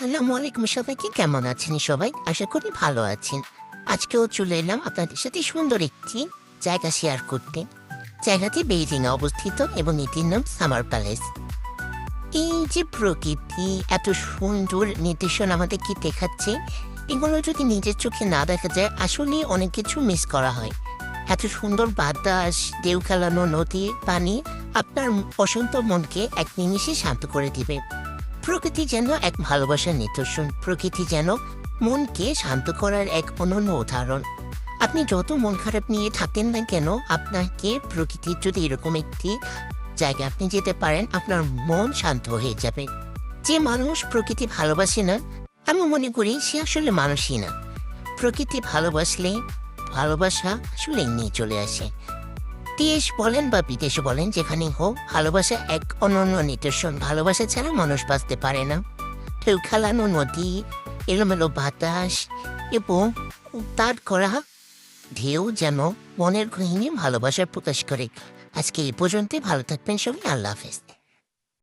আসসালামু আলাইকুম, সবাইকে কেমন আছেন সবাই? আশা করি ভালো আছেন। আজকেও চলে এলাম আপনাদের সাথে সুন্দর একটি জায়গা শেয়ার করতে। জায়গাটি বেইজিংয়ে অবস্থিত এবং এটির নাম সামার প্যালেস। এই যে প্রকৃতি এত সুন্দর নিদর্শন আমাদেরকে দেখাচ্ছে, এগুলো যদি নিজের চোখে না দেখা যায় আসলে অনেক কিছু মিস করা হয়। এত সুন্দর বাতাস, ঢেউ খেলানো নদী, পানি আপনার অশান্ত মনকে এক নিমিষে শান্ত করে দিবে। প্রকৃতি যেন এক ভালোবাসার নিদর্শন, প্রকৃতি যেন মনকে শান্ত করার এক অনন্য উদাহরণ। আপনি যত মন খারাপ নিয়ে থাকেন না কেন, আপনাকে প্রকৃতির যদি এরকম একটি জায়গায় আপনি যেতে পারেন, আপনার মন শান্ত হয়ে যাবে। যে মানুষ প্রকৃতি ভালোবাসে না, আমি মনে করি সে আসলে মানুষই না। প্রকৃতি ভালোবাসলে ভালোবাসা আসলে এমনি চলে আসে। দেশ বলেন বা বিদেশে বলেন, যেখানেই হোক ভালোবাসা এক অনন্য নিদর্শন। ভালোবাসা ছাড়া মানুষ বাঁচতে পারে না। ঢেউ খেলানো নদী, এলোমেলো বাতাস এবং তার করা ঢেউ যেন মনের গহীনে ভালোবাসার প্রকাশ করে। আজকে এই পর্যন্ত, ভালো থাকবেন সবাই। আল্লাহ হাফেজ।